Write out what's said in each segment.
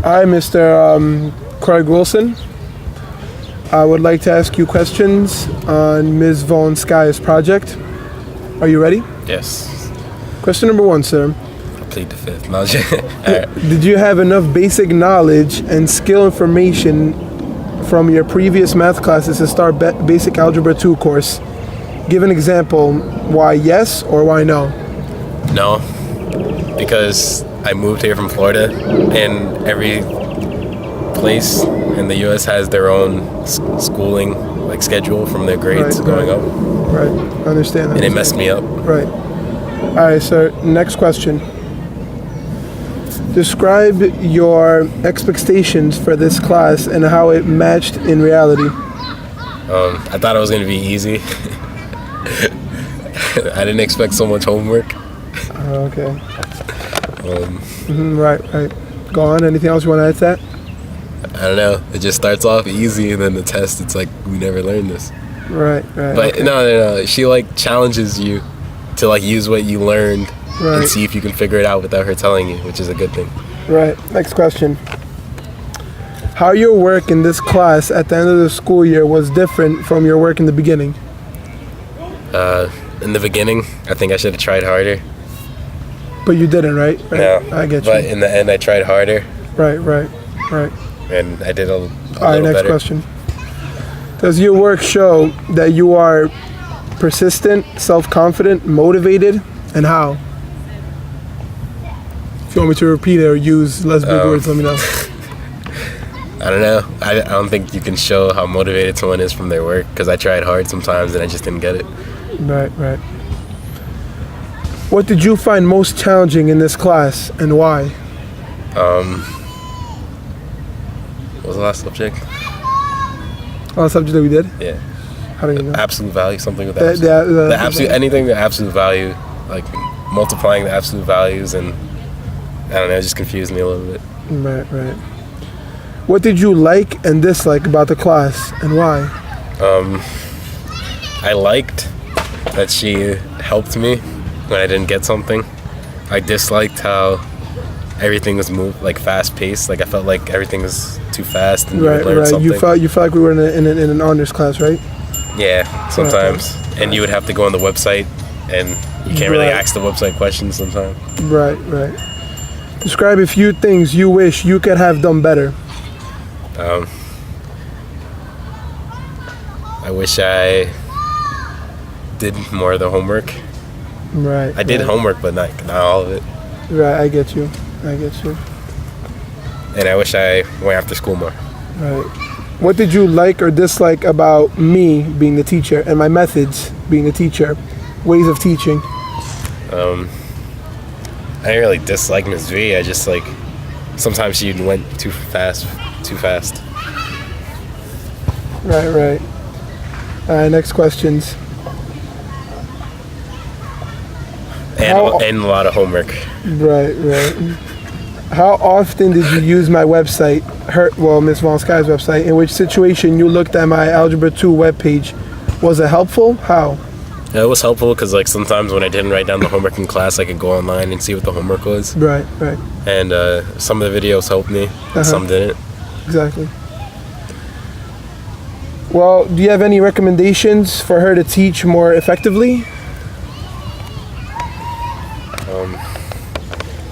Hi, Mr. Craig Wilson. I would like to ask you questions on Ms. Vonskaya's project. Are you ready? Yes. Question number 1, sir. I plead the fifth. No, right. Did you have enough basic knowledge and skill information from your previous math classes to start Basic Algebra 2 course? Give an example. Why yes or why no? No, because I moved here from Florida, and every place in the U.S. has their own schooling like schedule from their grades going up. Right, I understand. And it messed me up. Right. All right, sir. Next question. Describe your expectations for this class and how it matched in reality. I thought it was going to be easy. I didn't expect so much homework. Okay. Right. Go on. Anything else you want to add to that? I don't know. It just starts off easy, and then the test, it's like, we never learned this. Right. But okay. No. She like challenges you to like use what you learned and see if you can figure it out without her telling you, which is a good thing. Right. Next question. How your work in this class at the end of the school year was different from your work in the beginning? In the beginning, I think I should have tried harder. But you didn't, right? No. I get you. But in the end, I tried harder. Right. And I did a little All right, next better. question. Does your work show that you are persistent, self-confident, motivated, and how? If you want me to repeat it or use less big words, let me know. I don't know. I don't think you can show how motivated someone is from their work, because I tried hard sometimes and I just didn't get it. Right. What did you find most challenging in this class and why? What was the last subject? Last subject that we did? Yeah. How do you know? Absolute value, something with The- absolute. the- The absolute, anything the absolute value, like multiplying the absolute values, and I don't know, it just confused me a little bit. Right. What did you like and dislike about the class and why? I liked that she helped me when I didn't get something. I disliked how everything was like fast paced. Like I felt like everything was too fast and you would learn something. You felt like we were in an honors class, right? Yeah, sometimes. And you would have to go on the website, and you can't really ask the website questions sometimes. Right. Describe a few things you wish you could have done better. I wish I did more of the homework. Right. I did homework, but not all of it. Right, I get you. And I wish I went after school more. Right. What did you like or dislike about me being the teacher and my methods being the teacher, ways of teaching? I didn't really dislike Ms. V. I just like sometimes she went too fast. Right. All right, next questions. And a lot of homework. Right. How often did you use my website, Ms. Vonskaya's website? In which situation you looked at my Algebra 2 webpage? Was it helpful? How? Yeah, it was helpful because like sometimes when I didn't write down the homework in class, I could go online and see what the homework was. Right. And some of the videos helped me, and some didn't. Exactly. Well, do you have any recommendations for her to teach more effectively?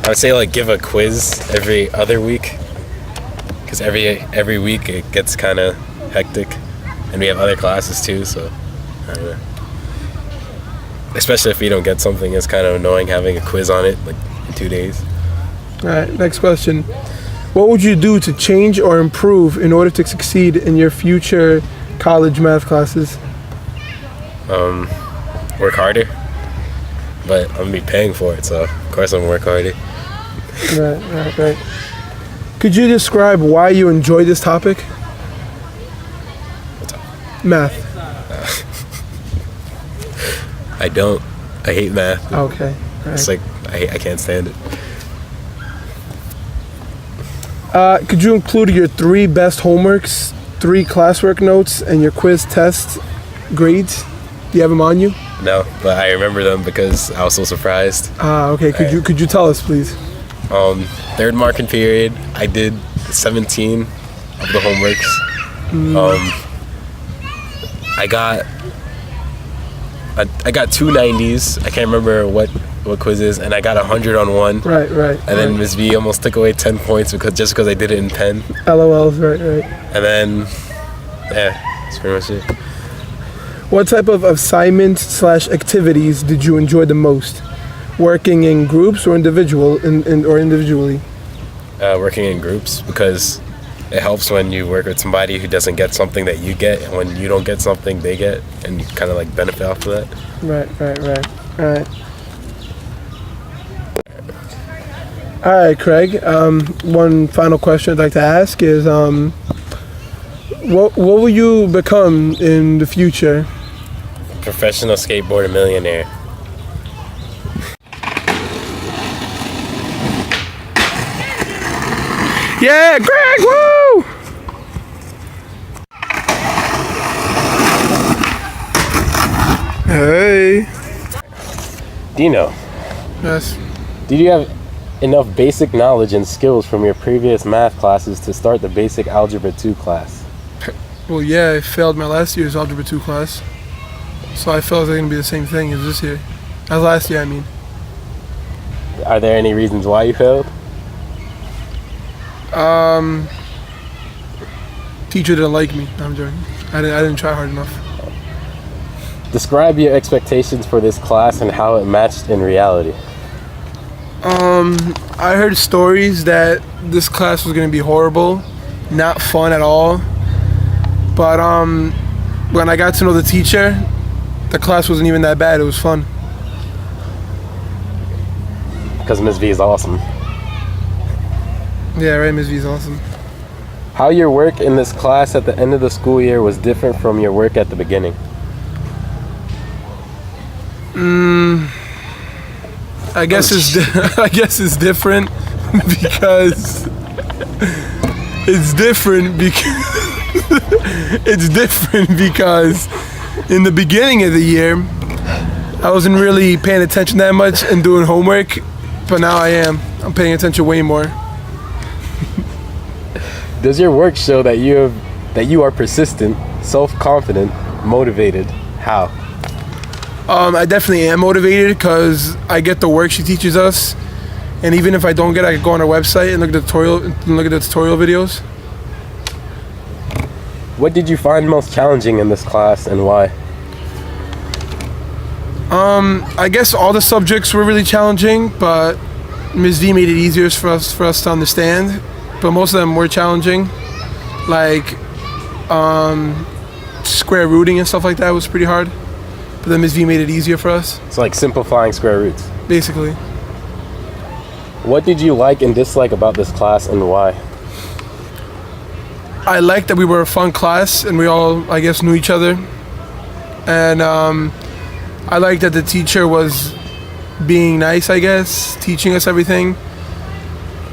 I would say like give a quiz every other week, because every week it gets kind of hectic, and we have other classes too. So I don't know. Especially if we don't get something, it's kind of annoying having a quiz on it like in 2 days. All right. Next question. What would you do to change or improve in order to succeed in your future college math classes? Work harder, but I'm gonna be paying for it, so of course I'm gonna work harder. Right. Could you describe why you enjoy this topic? What's up? Math. I don't. I hate math. Okay. Right. It's like I can't stand it. Could you include your 3 best homeworks, 3 classwork notes, and your quiz test grades? Do you have them on you? No, but I remember them because I was so surprised. Okay. Could you tell us, please? Third marking period, I did 17 of the homeworks. I got 2 90s. I can't remember what quizzes, and I got 100 on one. Right. And then Ms. V almost took away 10 points because I did it in pen. LOLs, right. And then, yeah, that's pretty much it. What type of assignments/activities did you enjoy the most? Working in groups or individually? Working in groups, because it helps when you work with somebody who doesn't get something that you get, and when you don't get something they get, and you kind of like benefit off of that. Right. All right, Craig. One final question I'd like to ask is, what will you become in the future? Professional skateboarder millionaire. Yeah, Greg, woo! Hey. Dino, Yes. did you have enough basic knowledge and skills from your previous math classes to start the basic Algebra 2 class? Well, yeah, I failed my last year's Algebra 2 class. So I felt it's going to be the same thing as this year. As last year, I mean. Are there any reasons why you failed? Teacher didn't like me. No, I'm joking. I didn't try hard enough. Describe your expectations for this class and how it matched in reality. I heard stories that this class was going to be horrible, not fun at all. But when I got to know the teacher, the class wasn't even that bad. It was fun. Because Ms. V is awesome. Yeah, right, Ms. V is awesome. How your work in this class at the end of the school year was different from your work at the beginning. I guess it's different because in the beginning of the year I wasn't really paying attention that much and doing homework, but now I am. I'm paying attention way more. Does your work show that you are persistent, self-confident, motivated? How? I definitely am motivated because I get the work she teaches us, and even if I don't get it, I can go on her website and look at the tutorial videos. What did you find most challenging in this class and why? I guess all the subjects were really challenging, but Ms. V made it easier for us to understand. But most of them were challenging, like square rooting and stuff like that was pretty hard. But then Ms. V made it easier for us, It's like simplifying square roots. basically. What did you like and dislike about this class and why? I liked that we were a fun class and we all, I guess, knew each other. And I liked that the teacher was being nice, I guess, teaching us everything.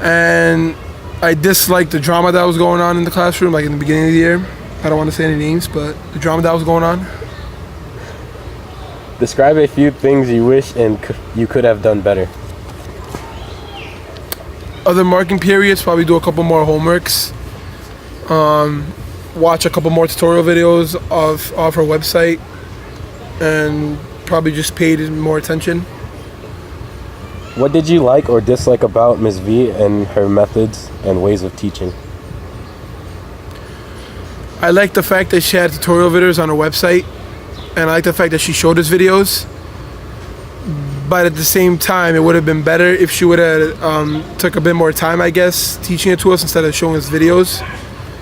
And I disliked the drama that was going on in the classroom, like in the beginning of the year. I don't want to say any names, but the drama that was going on. Describe a few things you wish and you could have done better. Other marking periods, probably do a couple more homeworks. Watch a couple more tutorial videos of her website, and probably just paid more attention. What did you like or dislike about Ms. V and her methods and ways of teaching? I like the fact that she had tutorial videos on her website, and I like the fact that she showed us videos. But at the same time, it would have been better if she would have took a bit more time, I guess, teaching it to us instead of showing us videos.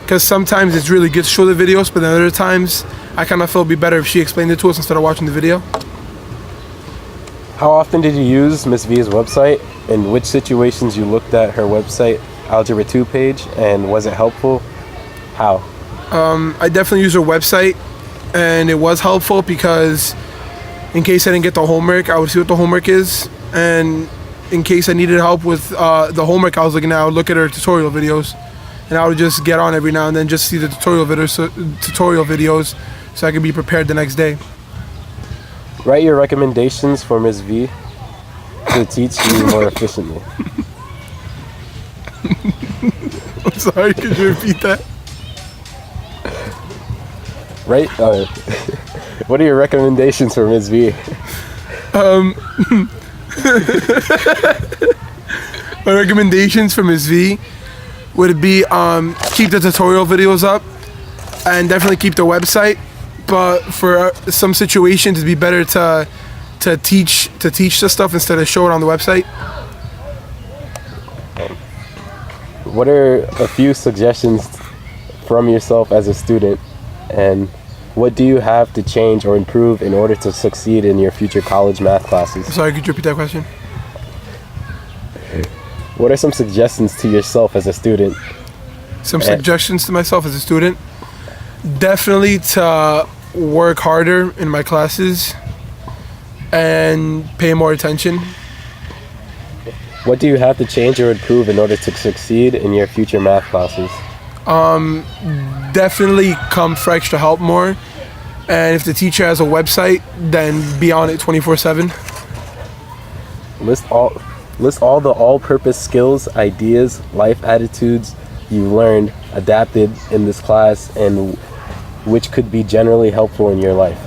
Because sometimes it's really good to show the videos, but then other times I kind of feel it'd be better if she explained it to us instead of watching the video. How often did you use Ms. V's website? In which situations you looked at her website Algebra 2 page, and was it helpful? How? I definitely use her website, and it was helpful because in case I didn't get the homework, I would see what the homework is, and in case I needed help with the homework I was looking at, I would look at her tutorial videos, and I would just get on every now and then just see the tutorial videos so I could be prepared the next day. Write your recommendations for Ms. V to teach you more efficiently. I'm sorry, could you repeat that? Right? What are your recommendations for Ms. V? My recommendations for Ms. V would be keep the tutorial videos up and definitely keep the website. But for some situations, it'd be better to teach the stuff instead of show it on the website. What are a few suggestions from yourself as a student, and what do you have to change or improve in order to succeed in your future college math classes? Sorry, could you repeat that question? What are some suggestions to yourself as a student? Some suggestions to myself as a student. Definitely to work harder in my classes and pay more attention. What do you have to change or improve in order to succeed in your future math classes? Definitely come for extra help more. And if the teacher has a website, then be on it 24/7. List all the all-purpose skills, ideas, life attitudes you learned, adapted in this class, and which could be generally helpful in your life.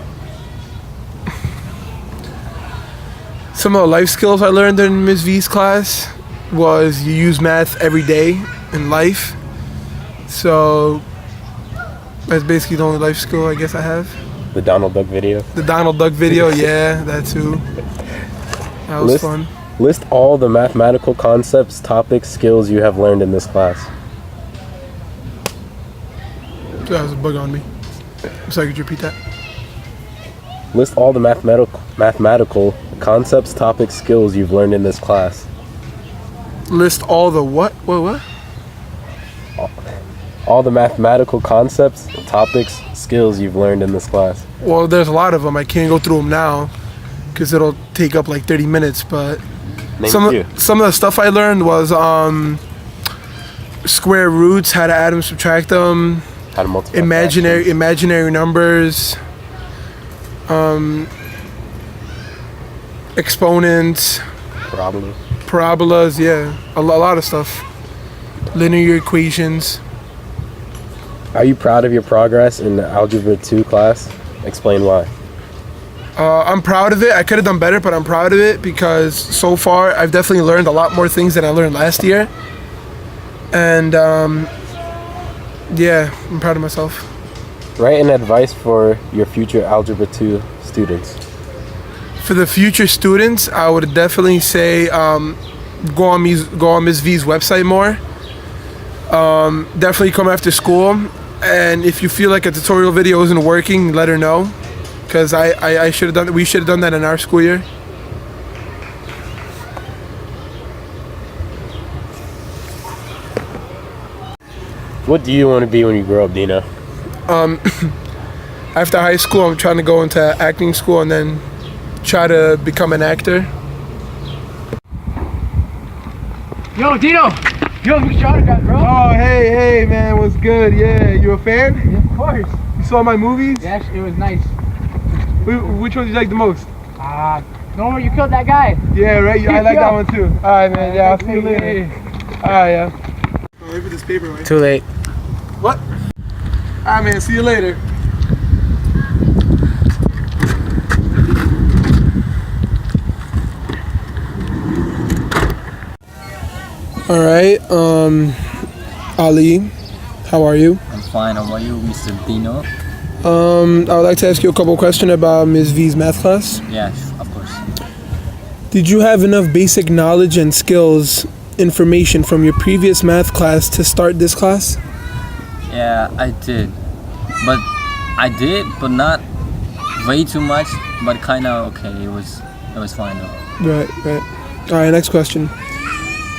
Some of the life skills I learned in Ms. V's class was you use math every day in life. So that's basically the only life skill I guess I have. The Donald Duck video. The Donald Duck video, yeah, that too. That was fun. List all the mathematical concepts, topics, skills you have learned in this class. That was a bug on me. I'm sorry, could you repeat that? List all the mathematical concepts, topics, skills you've learned in this class. List all the what? What? All the mathematical concepts, topics, skills you've learned in this class. Well, there's a lot of them. I can't go through them now because it'll take up like 30 minutes. But some of the stuff I learned was square roots, how to add them, subtract them, How to multiply imaginary numbers, exponents, parabolas, yeah, a lot of stuff. Linear equations. Are you proud of your progress in the Algebra 2 class? Explain why. I'm proud of it. I could have done better, but I'm proud of it because so far I've definitely learned a lot more things than I learned last year. And yeah, I'm proud of myself. Write an advice for your future Algebra 2 students. For the future students, I would definitely say go on Ms. V's website more. Definitely come after school, and if you feel like a tutorial video isn't working, let her know, because we should have done that in our school year. What do you want to be when you grow up, Dino? After high school, I'm trying to go into acting school and then try to become an actor. Yo, Dino! Yo, who's shot got, bro? Oh, hey, man, what's good? Yeah, you a fan? Yeah, of course. You saw my movies? Yeah, actually, it was nice. Which one did you like the most? Don't worry, you killed that guy. Yeah, right? I like that one too. Alright, man, yeah, I'll see you later. Hey. Alright, yeah. Oh, wait for this paper, right? Too late. What? Alright, man, see you later. Alright, Ali, how are you? I'm fine. How about you, Mr. Dino? I would like to ask you a couple questions about Ms. V's math class. Yeah, of course. Did you have enough basic knowledge and skills, information from your previous math class to start this class? Yeah, I did. But not way too much, but kind of okay. It was fine though. Right. Alright, next question.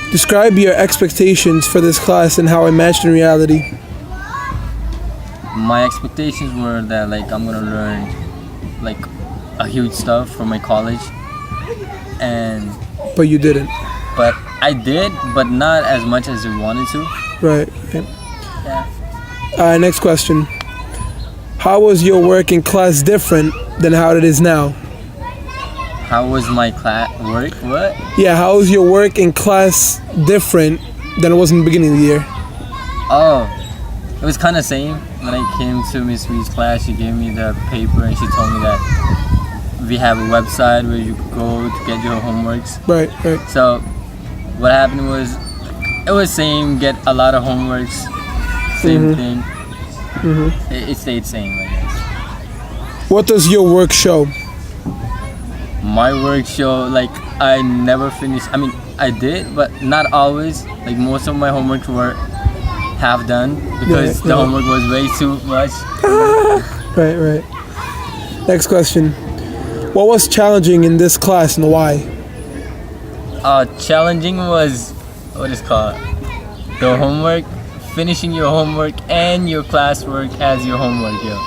Describe your expectations for this class and how it matched in reality. My expectations were that like I'm gonna learn like a huge stuff from my college, But you didn't. but I did, but not as much as I wanted to. Right. Yeah. Alright, next question. How was your work in class different than how it is now? How was my class work? What? Yeah, how was your work in class different than it was in the beginning of the year? Oh, it was kind of same. When I came to Miss V's class, she gave me the paper and she told me that we have a website where you could go to get your homeworks. Right, right. So what happened was, it was same, get a lot of homeworks, same thing. It stayed same, I guess. What does your work show? My work show, like, I never finished. I mean, I did, but not always. Like, most of my homework were half done because the homework was way too much. Right, right. Next question. What was challenging in this class and why? Challenging was, what is called, the homework, finishing your homework and your classwork as your homework, yo.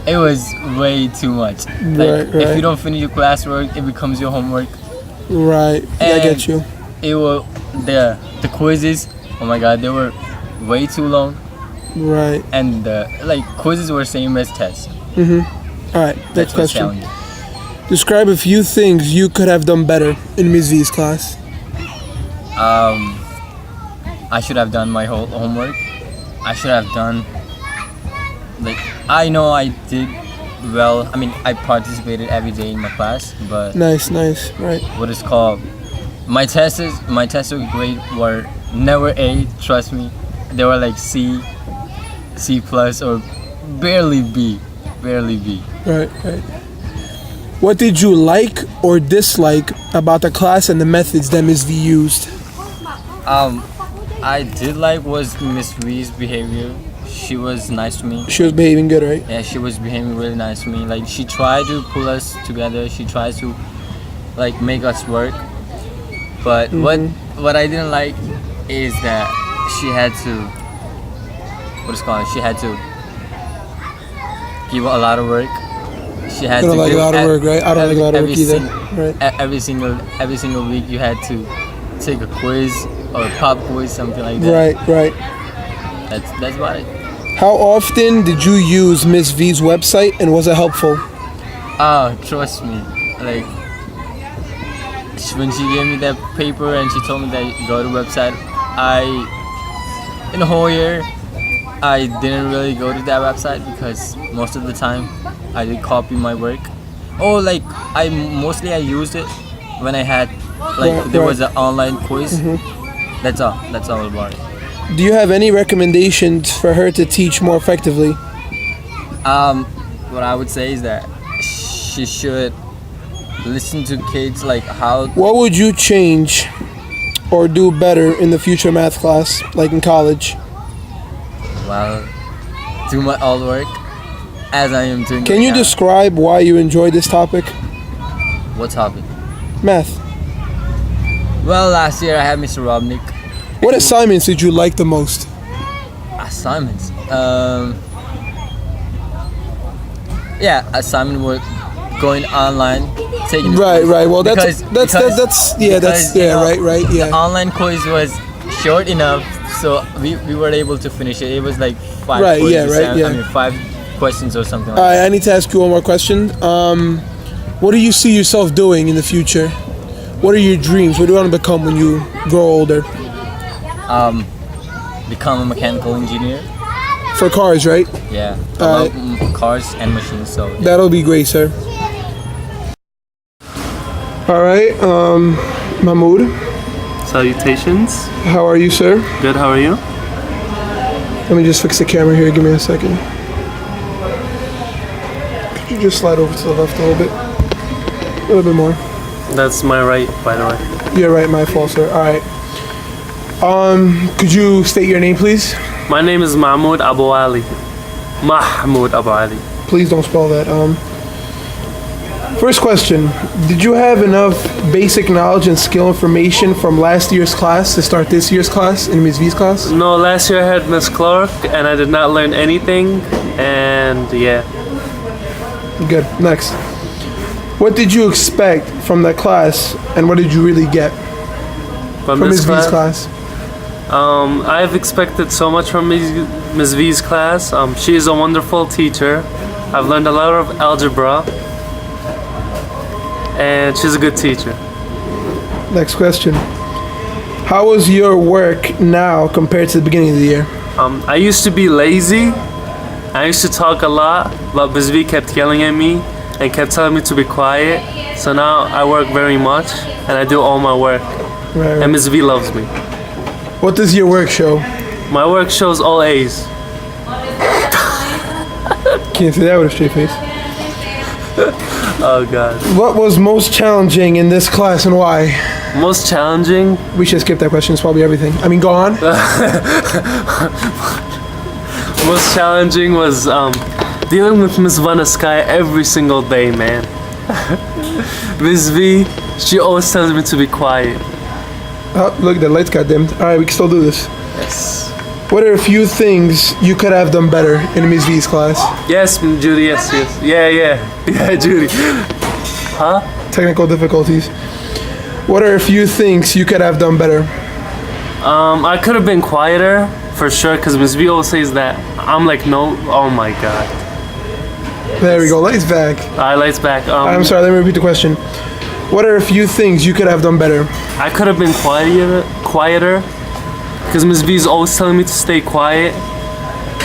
It was way too much. Like, Right, if right. you don't finish your classwork, it becomes your homework. Right. Yeah, I And get you. It was the quizzes. Oh my god, they were way too long, Right. and the quizzes were same as tests. All right. That's Next what's question. challenging. Describe a few things you could have done better in Ms. V's class. I should have done my whole homework. I should have done, like, I know I did well. I mean, I participated every day in my class, but Nice, nice. Right. what is called, my tests were great, were never A, trust me. They were like C plus, or barely B. Right, right. What did you like or dislike about the class and the methods that Ms. V used? I did like was Miss V's behavior. She was nice to me. She was behaving good, right? Yeah, she was behaving really nice to me. Like, she tried to pull us together. She tried to, like, make us work. But what I didn't like is that she had to, she had to give a lot of work. She had I don't to like a give lot of work, right? I don't like a lot of work every either. sing- Right. Every single week you had to take a quiz or a pop quiz, something like that. Right, right. That's about it. How often did you use Ms. V's website and was it helpful? Trust me, like, when she gave me that paper and she told me that go to the website, in the whole year, I didn't really go to that website because most of the time I did copy my work. Oh, like, I used it when I had, like, Right, there right. was an online quiz. That's all about it. Do you have any recommendations for her to teach more effectively? What I would say is that she should listen to kids, like, how. What would you change or do better in the future math class, like in college? Well, do my all work as I am doing. Can right you now. describe why you enjoy this topic? What topic? Math. Well, last year I had Mr. Robnik. What assignments did you like the most? Assignments. Assignment was going online, taking. the Right, quiz. right. Well, that's Because- you know, right. The Yeah. online quiz was short enough, so we were able to finish it. It was like 5 Right, quizzes, yeah, right, yeah. I mean, 5 questions or something like All that. right, I need to ask you one more question. What do you see yourself doing in the future? What are your dreams? What do you want to become when you grow older? Become a mechanical engineer. For cars, right? Yeah. I Alright. love cars and machines, so yeah. That'll be great, sir. All right, Mahmoud, Salutations. how are you, sir? Good, how are you? Let me just fix the camera here. Give me a second. Could you just slide over to the left a little bit? A little bit more. That's my right, by the way. You're right, my fault, sir. All right. Could you state your name, please? My name is Mahmoud Abu Ali. Mahmoud Abu Ali. Please don't spell that. First question. Did you have enough basic knowledge and skill information from last year's class to start this year's class in Ms. V's class? No, last year I had Miss Clark and I did not learn anything. And yeah, Good. Next. What did you expect from that class and what did you really get from from this Ms. V's class, class? I've expected so much from Ms. V's class. She is a wonderful teacher. I've learned a lot of algebra. And she's a good teacher. Next question. How was your work now compared to the beginning of the year? I used to be lazy. I used to talk a lot, but Ms. V kept yelling at me and kept telling me to be quiet. So now I work very much and I do all my work. Right. And Ms. V loves me. What does your work show? My work shows all A's. Can't say that with a straight face. Oh God. What was most challenging in this class and why? Most challenging? We should skip that question. It's probably everything. I mean, go on. Most challenging was dealing with Ms. Vanaskai every single day, man. Ms. V, she always tells me to be quiet. Oh, look, the lights got dimmed. All right, we can still do this. Yes. What are a few things you could have done better in Ms. V's class? Yes, Judy, yes. Yeah, Judy. Huh? Technical difficulties. What are a few things you could have done better? I could have been quieter, for sure, because Ms. V always says that. I'm like, no, oh my God. There we go, lights back. Alright, lights back. I'm sorry, let me repeat the question. What are a few things you could have done better? I could have been quieter, because Ms. V is always telling me to stay quiet.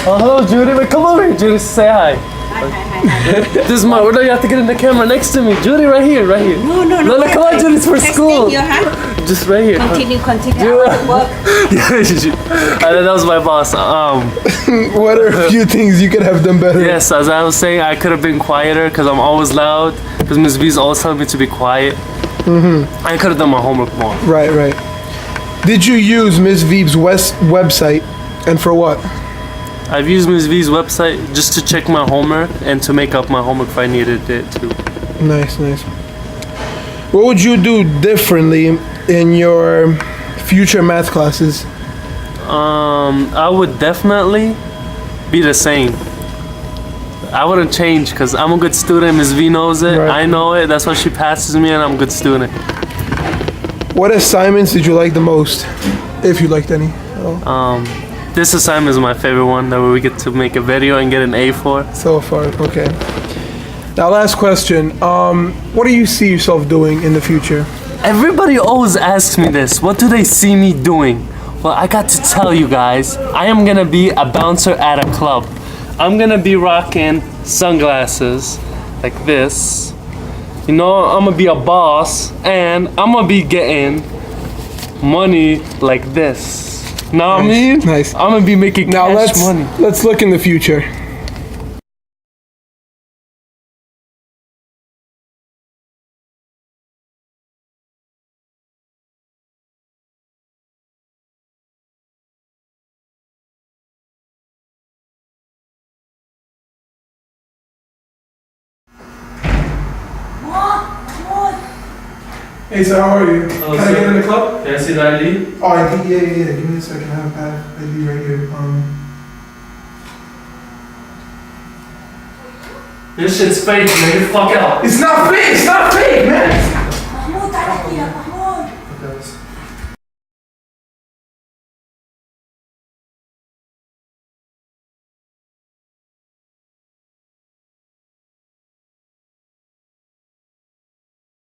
Oh, hello, Judy. Wait, come over here, Judy. Say hi. This is my. Where do you have to get in the camera next to me, Judy? Right here. No, come on, Judy. It's for school. Just right here. Continue. Yeah. I want to work. That was my boss. What are a few things you could have done better? Yes, as I was saying, I could have been quieter because I'm always loud. Because Ms. V is always telling me to be quiet. I could have done my homework more. Right. Did you use Ms. V's website and for what? I've used Ms. V's website just to check my homework and to make up my homework if I needed it too. Nice. What would you do differently in your future math classes? I would definitely be the same. I wouldn't change because I'm a good student. Ms. V knows it. Right. I know it. That's why she passes me and I'm a good student. What assignments did you like the most, if you liked any at all? This assignment is my favorite one that we get to make a video and get an A for. So far, okay. Now, last question. What do you see yourself doing in the future? Everybody always asks me this. What do they see me doing? Well, I got to tell you guys, I am gonna be a bouncer at a club. I'm gonna be rocking sunglasses like this. You know, I'm gonna be a boss and I'm gonna be getting money like this. Know what I mean? Nice. I'm gonna be making Now cash money. let's look in the future. Hey, sir, how are you? Hello, Can I sir. get in the club? Can I see the ID? Oh, I think, yeah. Give me a second. I have ID right here. This shit's fake, man. Fuck out. It's not fake, man!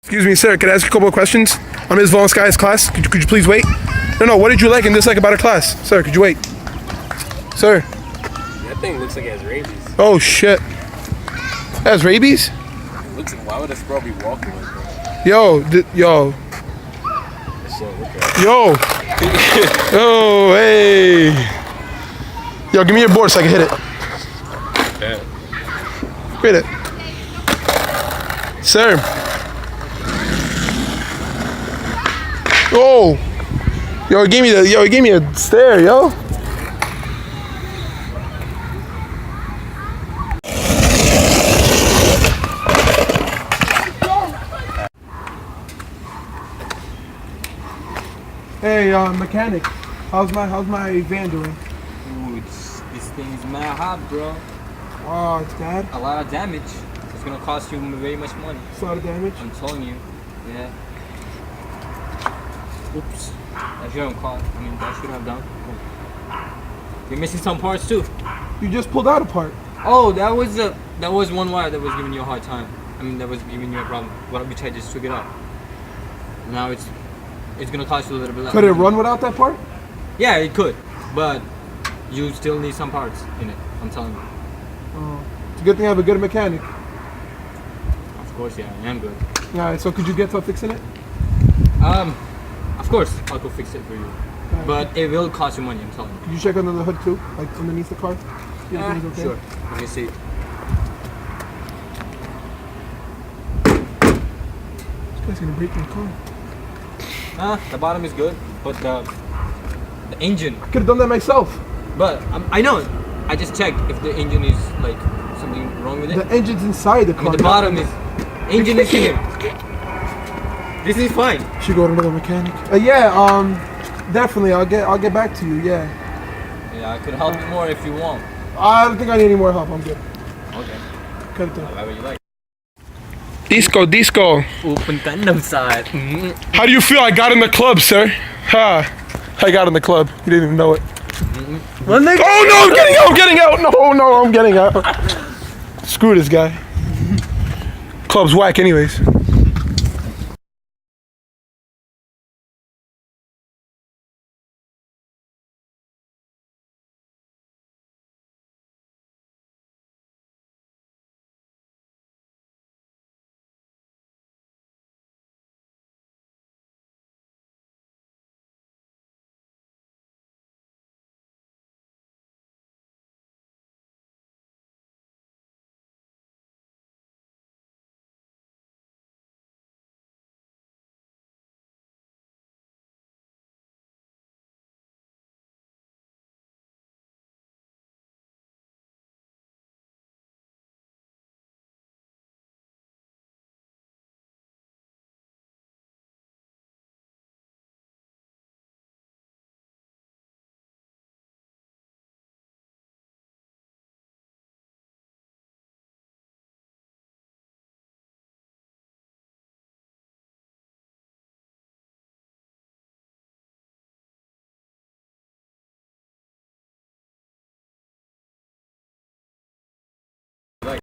Excuse me, sir, could I ask you a couple of questions on Ms. Volenskaya's class? Could you please wait? No, what did you like and dislike about her class? Sir, could you wait? Sir. That thing looks like it has rabies. Oh, shit. That has rabies? It looks like, why would a squirrel be walking like that? Yo. That shit look at Yo. Yo, hey. Yo, give me your board so I can hit it. Yeah. Hit it. Sir. Oh. Yo, he gave me a stare, yo. Hey, mechanic. How's my van doing? Ooh, this thing's mad hot, bro. Oh, it's bad. A lot of damage. It's gonna cost you very much money. It's a lot of damage. I'm telling you. Yeah. Oops. I should have done. You're missing some parts too. You just pulled out a part. Oh, that was one wire that was giving you a hard time. That was giving you a problem. Which I just took it out. Now it's gonna cost you a little bit less. Could it run without that part? Yeah, it could, but you still need some parts in it. I'm telling you. It's a good thing I have a good mechanic. Of course, yeah, I am good. Alright, so could you get to fixing it? Of course, I'll go fix it for you. But it will cost you money. I'm telling you. Could you check under the hood too? Like underneath the car? See if everything's okay? Sure. Let me see. This guy's gonna break my car. The bottom is good, but the engine. I could have done that myself. But I know. I just checked if the engine is like something wrong with it. The engine's inside the I car. mean, the bottom is engine is here. This is fine. Should go to another mechanic. Definitely. I'll get back to you. Yeah. Yeah, I could help you more if you want. I don't think I need any more help. I'm good. Okay. Cut it through. Whatever you like. Disco. Open Gundam side. How do you feel? I got in the club, sir. Ha! I got in the club. You didn't even know it. One leg. Oh no! I'm getting out. No, I'm getting out. Screw this guy. Club's whack, anyways.